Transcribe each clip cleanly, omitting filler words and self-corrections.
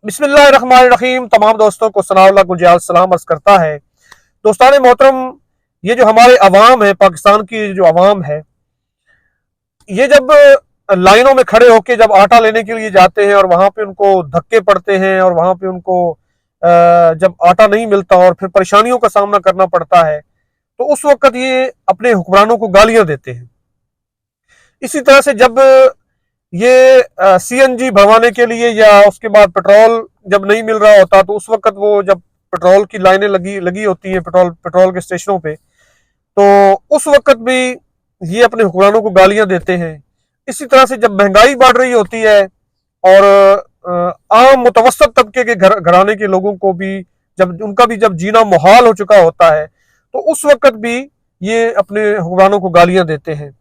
बिस्मिल्लाहिर्रहमानिर्रहीम। तमाम दोस्तों को सनाउल्लाह गुलजाल सलाम अर्ज करता है। दोस्तान मोहतरम, ये जो हमारे अवाम है, पाकिस्तान की जो अवाम है, ये जब लाइनों में खड़े होके जब आटा लेने के लिए जाते हैं और वहां पे उनको धक्के पड़ते हैं और वहां पे उनको जब आटा नहीं मिलता और फिर परेशानियों का सामना करना पड़ता है, तो उस वक्त ये अपने हुक्मरानों को गालियां देते हैं। इसी तरह से जब ये सीएनजी भरवाने के लिए या उसके बाद पेट्रोल जब नहीं मिल रहा होता, तो उस वक्त वो जब पेट्रोल की लाइनें लगी लगी होती हैं पेट्रोल के स्टेशनों पे, तो उस वक्त भी ये अपने हुक्मरानों को गालियां देते हैं। इसी तरह से जब महंगाई बढ़ रही होती है और आम मुतवसत तबके के घराने के लोगों को भी जब उनका भी जब जीना मुहाल हो चुका होता है, तो उस वक्त भी ये अपने हुक्मरानों को गालियां देते हैं।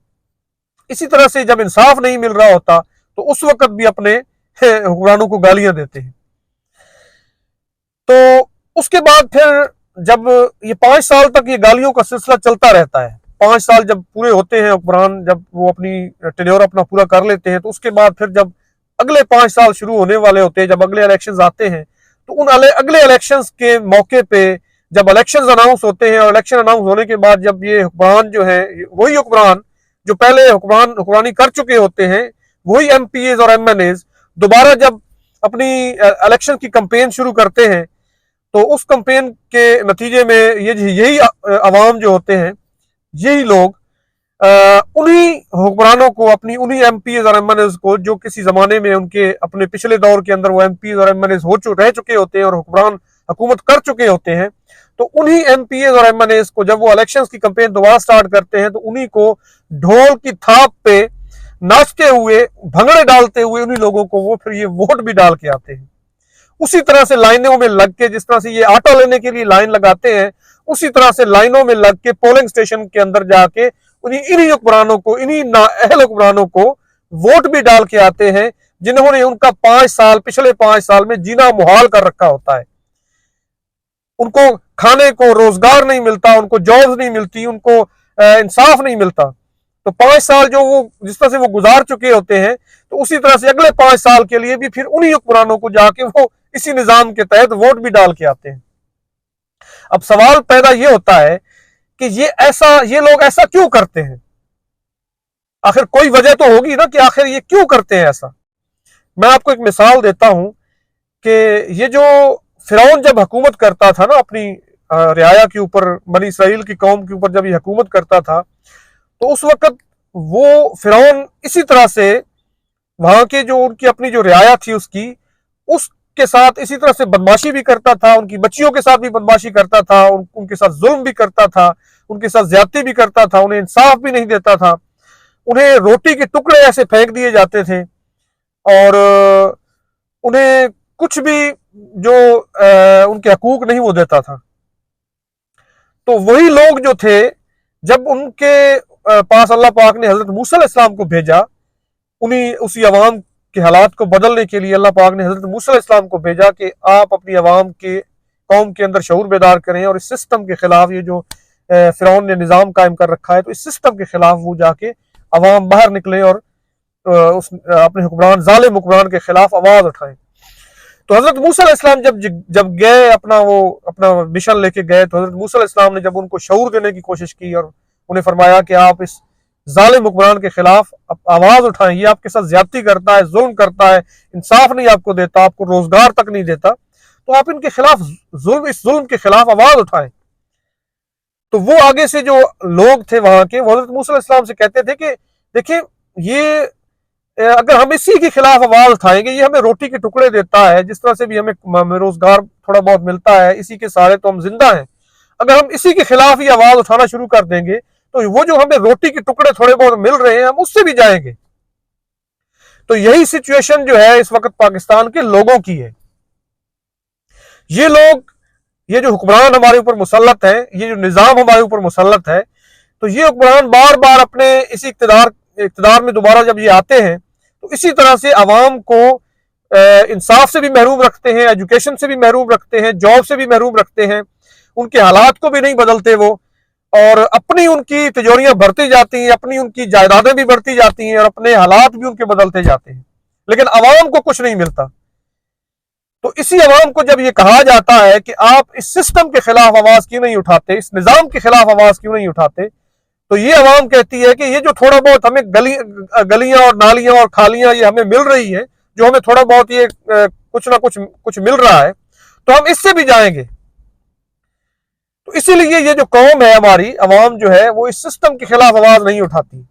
इसी तरह से जब इंसाफ नहीं मिल रहा होता, तो उस वक्त भी अपने हुक्मरानों को गालियां देते हैं। तो उसके बाद फिर जब ये 5 साल तक ये गालियों का सिलसिला चलता रहता है, 5 साल जब पूरे होते हैं, हुक्मरान जब वो अपनी टेन्योर अपना पूरा कर लेते हैं, तो उसके बाद फिर जब अगले 5 साल शुरू होने वाले होते हैं, जब अगले इलेक्शन आते हैं, तो उन अगले इलेक्शन के मौके पे जब इलेक्शन अनाउंस होते हैं और इलेक्शन अनाउंस होने के बाद जब ये हुक्मरान जो है, वही हुक्मरान जो पहले हुक्मरानी कर चुके होते हैं, वही एमपीएज और एमएनएज दोबारा जब अपनी इलेक्शन की कैंपेन शुरू करते हैं, तो उस कैंपेन के नतीजे में यही अवाम जो होते हैं, यही लोग उन्हीं हुक्मरानों को, अपनी उन्हीं एमपीएज और एमएनएज को, जो किसी जमाने में उनके अपने पिछले दौर के अंदर वो एमपीएज और एमएनएज रह चुके होते हैं और हुक्मरान हुकूमत कर चुके होते हैं, तो उन्हीं एमपीएज और एमएनएज को जब वो इलेक्शंस की कैंपेन दोबारा स्टार्ट करते हैं, तो उन्हीं को ढोल की थाप पे नाचते हुए, भंगड़े डालते हुए उन्हीं लोगों को वो फिर ये वोट भी डाल के आते हैं। उसी तरह से लाइनों में लग के, जिस तरह से ये आटा लेने के लिए लाइन लगाते हैं, उसी तरह से लाइनों में लग के पोलिंग स्टेशन के अंदर जाके इन्हीं हुक्मरानों को, इन्हीं नाअहल हुक्मरानों को वोट भी डाल के आते हैं, जिन्होंने उनका 5 साल, पिछले 5 साल में जीना मुहाल कर रखा होता है। उनको खाने को रोजगार नहीं मिलता, उनको जॉब्स नहीं मिलती, उनको इंसाफ नहीं मिलता। तो 5 साल जो वो जिस तरह से वो गुजार चुके होते हैं, तो उसी तरह से अगले 5 साल के लिए भी फिर उन्हीं हुक्मरानों को जाके वो इसी निजाम के तहत वोट भी डाल के आते हैं। अब सवाल पैदा ये होता है कि ये लोग ऐसा क्यों करते हैं? आखिर कोई वजह तो होगी ना कि आखिर ये क्यों करते हैं ऐसा। मैं आपको एक मिसाल देता हूं कि ये जो फिरौन जब हुकूमत करता था ना अपनी रियाया के ऊपर, बनी इसराइल की कौम के ऊपर जब ये हुकूमत करता था, तो उस वक्त वो फिरौन इसी तरह से वहां के जो उनकी अपनी जो रियाया थी उसके साथ इसी तरह से बदमाशी भी करता था, उनकी बच्चियों के साथ भी बदमाशी करता था, उनके साथ जुल्म भी करता था, उनके साथ ज्यादती भी करता था, उन्हें इंसाफ भी नहीं देता था, उन्हें रोटी के टुकड़े ऐसे फेंक दिए जाते थे और उन्हें कुछ भी जो उनके हकूक नहीं वो देता था। तो वही लोग जो थे, जब उनके पास अल्लाह पाक ने हजरत मूसा अलैहिस्सलाम को भेजा, उसी अवाम के हालात को बदलने के लिए अल्लाह पाक ने हजरत मूसा अलैहिस्सलाम को भेजा कि आप अपनी अवाम के कौम के अंदर शऊर बेदार करें और इस सिस्टम के खिलाफ, ये जो फिरौन ने निज़ाम कायम कर रखा है, तो इस सिस्टम के खिलाफ वो जाके अवाम बाहर निकले और अपने हुक्मरान, जालिम हुक्मरान के खिलाफ आवाज उठाएं। तो हजरत मूसा अलैहिस्सलाम जब गए, अपना मिशन लेके गए, तो हजरत मूसा अलैहिस्सलाम ने जब उनको शऊर देने की कोशिश की और उन्हें फरमाया कि आप इस जालिम हुक्मरान के खिलाफ आवाज उठाएं, ये आपके साथ ज्यादती करता है, जुल्म करता है, इंसाफ नहीं आपको देता, आपको रोजगार तक नहीं देता, तो आप इनके खिलाफ इस जुल्म के खिलाफ आवाज उठाएं। तो वो आगे से जो लोग थे वहां के, वो हजरत मूसा अलैहिस्सलाम से कहते थे कि देखिए, ये अगर हम इसी के खिलाफ आवाज उठाएंगे, ये हमें रोटी के टुकड़े देता है, जिस तरह से भी हमें रोजगार थोड़ा बहुत मिलता है, इसी के सहारे तो हम जिंदा हैं। अगर हम इसी के खिलाफ ही आवाज उठाना शुरू कर देंगे, तो वो जो हमें रोटी के टुकड़े थोड़े बहुत मिल रहे हैं, हम उससे भी जाएंगे। तो यही सिचुएशन जो है इस वक्त पाकिस्तान के लोगों की है। ये लोग, ये जो हुक्मरान हमारे ऊपर मुसल्लत है, ये जो निजाम हमारे ऊपर मुसल्लत है, तो ये हुक्मरान बार बार अपने इसी इक़्तिदार में दोबारा जब ये आते हैं, तो इसी तरह से अवाम को इंसाफ से भी महरूम रखते हैं, एजुकेशन से भी महरूम रखते हैं, जॉब से भी महरूम रखते हैं, उनके हालात को भी नहीं बदलते वो, और अपनी उनकी तिजोरियां भरती जाती हैं, अपनी उनकी जायदादें भी बढ़ती जाती हैं और अपने हालात भी उनके बदलते जाते हैं, लेकिन अवाम को कुछ नहीं मिलता। तो इसी अवाम को जब ये कहा जाता है कि आप इस सिस्टम के खिलाफ आवाज क्यों नहीं उठाते, इस निजाम के खिलाफ आवाज क्यों नहीं उठाते, तो ये अवाम कहती है कि ये जो थोड़ा बहुत हमें गलियां और नालियां और खालियां ये हमें मिल रही है, जो हमें थोड़ा बहुत ये कुछ ना कुछ मिल रहा है, तो हम इससे भी जाएंगे। तो इसीलिए ये जो कौम है हमारी अवाम जो है वो इस सिस्टम के खिलाफ आवाज नहीं उठाती।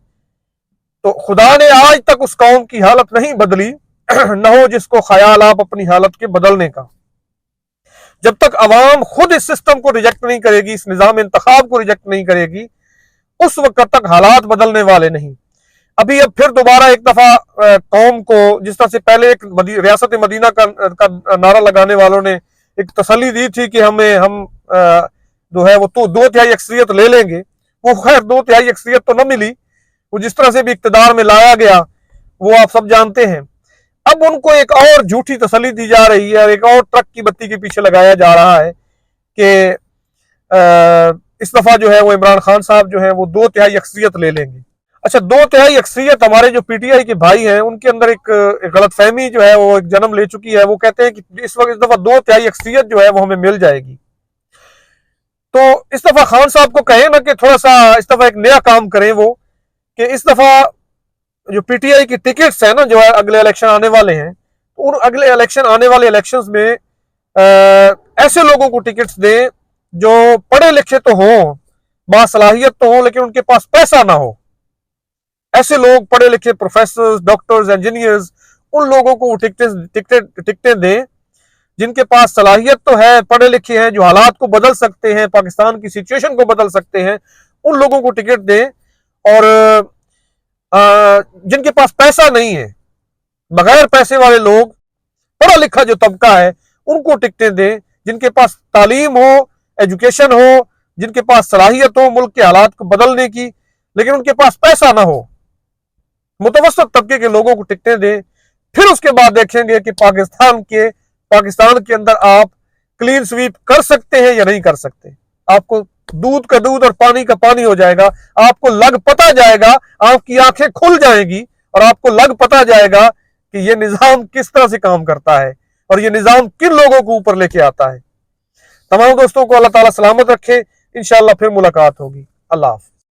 तो खुदा ने आज तक उस कौम की हालत नहीं बदली न हो जिसको ख्याल आप अपनी हालत के बदलने का। जब तक अवाम खुद इस सिस्टम को रिजेक्ट नहीं करेगी, इस निजाम इंतखाब को रिजेक्ट नहीं करेगी, उस वक्त तक हालात बदलने वाले नहीं। अभी अब फिर दोबारा एक दफा कौम को, जिस तरह से पहले एक रियासत मदीना का नारा लगाने वालों ने एक तसल्ली दी थी कि हम जो है वो तो 2/3 अक्सरियत ले लेंगे, वो खैर 2/3 अक्सरियत तो न मिली। वो जिस तरह से भी इक्तदार में लाया गया वो आप सब जानते हैं। अब उनको एक और झूठी तसल्ली दी जा रही है और एक और ट्रक की बत्ती के पीछे लगाया जा रहा है कि इस दफा जो है वो इमरान खान साहब जो है वो 2/3 अक्सरियत ले लेंगे। अच्छा, 2/3 अक्सरियत हमारे जो पीटीआई के भाई हैं उनके अंदर एक गलतफहमी जो है वो एक जन्म ले चुकी है। वो कहते हैं कि इस वक्त इस दफा 2/3 अक्सरियत जो है वो हमें मिल जाएगी। तो इस दफा खान साहब को कहें ना कि थोड़ा सा इस दफा एक नया काम करें, वो कि इस दफा जो पीटीआई की टिकट्स है ना जो है अगले इलेक्शन आने वाले हैं, तो उन अगले इलेक्शन आने वाले इलेक्शंस में ऐसे लोगों को टिकट्स दें जो पढ़े लिखे तो हों, बासलाहियत तो हों, लेकिन उनके पास पैसा ना हो। ऐसे लोग पढ़े लिखे प्रोफेसर, डॉक्टर्स, इंजीनियर्स, उन लोगों को टिकटें दें जिनके पास सलाहियत तो है, पढ़े लिखे हैं, जो हालात को बदल सकते हैं, पाकिस्तान की सिचुएशन को बदल सकते हैं, उन लोगों को टिकट दें। और जिनके पास पैसा नहीं है, बगैर पैसे वाले लोग, पढ़ा लिखा जो तबका है, उनको टिकटें दें। जिनके पास तालीम हो, एजुकेशन हो, जिनके पास सलाहियत हो मुल्क के हालात को बदलने की, लेकिन उनके पास पैसा ना हो, मुतवस्सित तबके के लोगों को टिकटें दें। फिर उसके बाद देखेंगे कि पाकिस्तान के अंदर आप क्लीन स्वीप कर सकते हैं या नहीं कर सकते। आपको दूध का दूध और पानी का पानी हो जाएगा, आपको लग पता जाएगा, आपकी आंखें खुल जाएंगी और आपको लग पता जाएगा कि ये निजाम किस तरह से काम करता है और ये निजाम किन लोगों को ऊपर लेके आता है। तमाम दोस्तों को अल्लाह ताला सलामत रखे। इंशाअल्लाह फिर मुलाकात होगी। अल्लाह हाफ़िज़।